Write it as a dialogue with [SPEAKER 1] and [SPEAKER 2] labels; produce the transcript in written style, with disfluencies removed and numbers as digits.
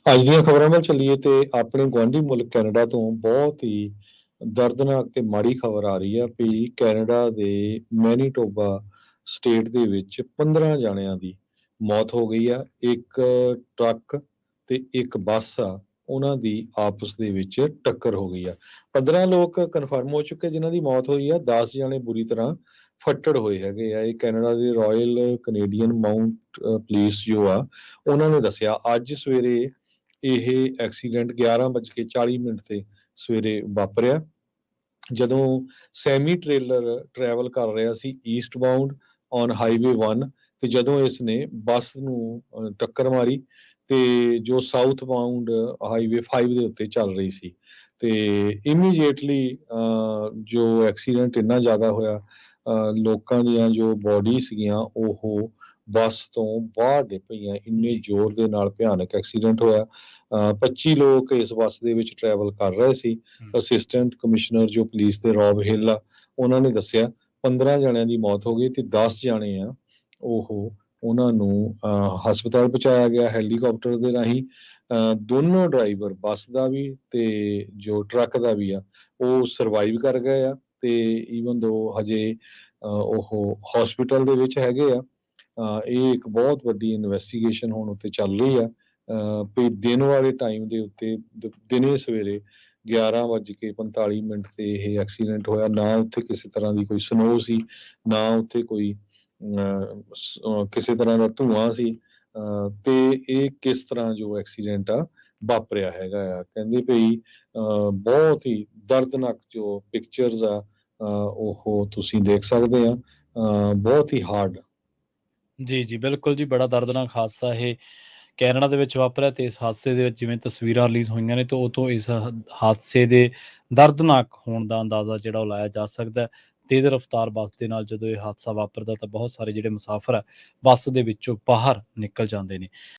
[SPEAKER 1] ਅੱਜ ਦੀਆਂ ਖਬਰਾਂ ਵੱਲ ਚੱਲੀਏ ਤੇ ਆਪਣੇ ਗੁਆਂਢੀ ਮੁਲਕ ਕੈਨੇਡਾ ਤੋਂ ਬਹੁਤ ਹੀ ਦਰਦਨਾਕ ਤੇ ਮਾੜੀ ਖਬਰ ਆ ਰਹੀ ਆ ਵੀ ਕੈਨੇਡਾ ਦੇ ਮੈਨੀਟੋਬਾ ਸਟੇਟ ਦੇ ਵਿੱਚ 15 ਜਾਣਿਆਂ ਦੀ ਮੌਤ ਹੋ ਗਈ ਆ। ਇੱਕ ਟਰੱਕ ਤੇ ਇੱਕ ਬੱਸ ਆ, ਉਹਨਾਂ ਦੀ ਆਪਸ ਦੇ ਵਿੱਚ ਟੱਕਰ ਹੋ ਗਈ ਆ। 15 ਲੋਕ ਕਨਫਰਮ ਹੋ ਚੁੱਕੇ ਜਿਨ੍ਹਾਂ ਦੀ ਮੌਤ ਹੋਈ ਆ। 10 ਜਾਣੇ ਬੁਰੀ ਤਰ੍ਹਾਂ ਫੱਟੜ ਹੋਏ ਹੈਗੇ ਆ। ਇਹ ਕੈਨੇਡਾ ਦੇ ਰਾਇਲ ਕੈਨੇਡੀਅਨ ਮਾਊਂਟ ਪੁਲਿਸ ਜੋ ਆ, ਉਹਨਾਂ ਨੇ ਦੱਸਿਆ ਅੱਜ ਸਵੇਰੇ ਇਹ ਐਕਸੀਡੈਂਟ 11:40 ਤੇ ਸਵੇਰੇ ਵਾਪਰਿਆ, ਜਦੋਂ ਸੈਮੀ ਟ੍ਰੇਲਰ ਟਰੈਵਲ ਕਰ ਰਿਹਾ ਸੀ ਈਸਟ ਬਾਉਂਡ ਔਨ ਹਾਈਵੇ 1, ਤੇ ਜਦੋਂ ਇਸ ਨੇ ਬੱਸ ਨੂੰ ਟੱਕਰ ਮਾਰੀ ਤੇ ਜੋ ਸਾਊਥ ਬਾਉਂਡ ਹਾਈਵੇ 5 ਦੇ ਉੱਤੇ ਚੱਲ ਰਹੀ ਸੀ। ਤੇ ਇਮੀਡੀਏਟਲੀ ਜੋ ਐਕਸੀਡੈਂਟ ਇੰਨਾ ਜ਼ਿਆਦਾ ਹੋਇਆ, ਲੋਕਾਂ ਦੀਆਂ ਜੋ ਬੋਡੀ ਸੀਗੀਆਂ ਉਹ ਬੱਸ ਤੋਂ ਬਾਹਰ ਡਿੱਗ ਪਈਆਂ। ਇੰਨੇ
[SPEAKER 2] ਜੀ।
[SPEAKER 1] ਜ਼ੋਰ ਦੇ ਨਾਲ ਭਿਆਨਕ ਐਕਸੀਡੈਂਟ ਹੋਇਆ। 25 ਲੋਕ ਇਸ ਬੱਸ ਦੇ ਵਿੱਚ ਟਰੈਵਲ ਕਰ ਰਹੇ ਸੀ। ਅਸਿਸਟੈਂਟ ਕਮਿਸ਼ਨਰ ਜੋ ਪੁਲਿਸ ਦੇ ਰੌਬ ਹਿੱਲ ਆ, ਉਹਨਾਂ ਨੇ ਦੱਸਿਆ 15 ਜਣਿਆਂ ਦੀ ਮੌਤ ਹੋ ਗਈ ਤੇ 10 ਜਾਣੇ ਆ ਉਹਨਾਂ ਨੂੰ ਹਸਪਤਾਲ ਪਹੁੰਚਾਇਆ ਗਿਆ ਹੈਲੀਕਾਪਟਰ ਦੇ ਰਾਹੀਂ। ਦੋਨੋਂ ਡਰਾਈਵਰ ਬੱਸ ਦਾ ਵੀ ਤੇ ਜੋ ਟਰੱਕ ਦਾ ਵੀ ਆ, ਉਹ ਸਰਵਾਈਵ ਕਰ ਗਏ ਆ ਤੇ ਈਵਨ ਦੋ ਹਜੇ ਉਹ ਹਸਪੀਟਲ ਦੇ ਵਿੱਚ ਹੈਗੇ ਆ। ਇਹ ਇੱਕ ਬਹੁਤ ਵੱਡੀ ਇਨਵੈਸਟੀਗੇਸ਼ਨ ਹੁਣ ਉੱਤੇ ਚੱਲ ਰਹੀ ਆ। ਵੀ ਦਿਨ ਵਾਲੇ ਟਾਈਮ ਦੇ ਉੱਤੇ ਦਿਨੇ ਸਵੇਰੇ 11:45 ਤੇ ਇਹ ਐਕਸੀਡੈਂਟ ਹੋਇਆ। ਨਾ ਉੱਥੇ ਕਿਸੇ ਤਰ੍ਹਾਂ ਦੀ ਕੋਈ ਸਨੋ ਸੀ, ਨਾ ਉੱਥੇ ਕੋਈ ਕਿਸੇ ਤਰ੍ਹਾਂ ਦਾ ਧੂੰਆਂ ਸੀ। ਤੇ ਇਹ ਕਿਸ ਤਰ੍ਹਾਂ ਜੋ ਐਕਸੀਡੈਂਟ ਆ ਵਾਪਰਿਆ ਹੈਗਾ ਆ, ਕਹਿੰਦੇ ਭਈ ਬਹੁਤ ਹੀ ਦਰਦਨਾਕ ਜੋ ਪਿਕਚਰਸ ਆ ਉਹ ਤੁਸੀਂ ਦੇਖ ਸਕਦੇ ਆ। ਬਹੁਤ ਹੀ ਹਾਰਡ।
[SPEAKER 2] ਜੀ, ਜੀ, ਬਿਲਕੁਲ ਜੀ, ਬੜਾ ਦਰਦਨਾਕ ਹਾਦਸਾ ਇਹ ਕੈਨੇਡਾ ਦੇ ਵਿੱਚ ਵਾਪਰਿਆ ਤੇ ਇਸ ਹਾਦਸੇ ਦੇ ਵਿੱਚ ਜਿਵੇਂ ਤਸਵੀਰਾਂ ਰਿਲੀਜ਼ ਹੋਈਆਂ ਨੇ ਤੇ ਉਹ ਤੋਂ ਇਸ ਹਾਦਸੇ ਦੇ ਦਰਦਨਾਕ ਹੋਣ ਦਾ ਅੰਦਾਜ਼ਾ ਜਿਹੜਾ ਉਹ ਲਾਇਆ ਜਾ ਸਕਦਾ ਹੈ। ਤੇਜ਼ ਰਫ਼ਤਾਰ ਬੱਸ ਦੇ ਨਾਲ ਜਦੋਂ ਇਹ ਹਾਦਸਾ ਵਾਪਰਦਾ ਤਾਂ ਬਹੁਤ ਸਾਰੇ ਜਿਹੜੇ ਮੁਸਾਫਰ ਆ ਬੱਸ ਦੇ ਵਿੱਚੋਂ ਬਾਹਰ ਨਿਕਲ ਜਾਂਦੇ ਨੇ।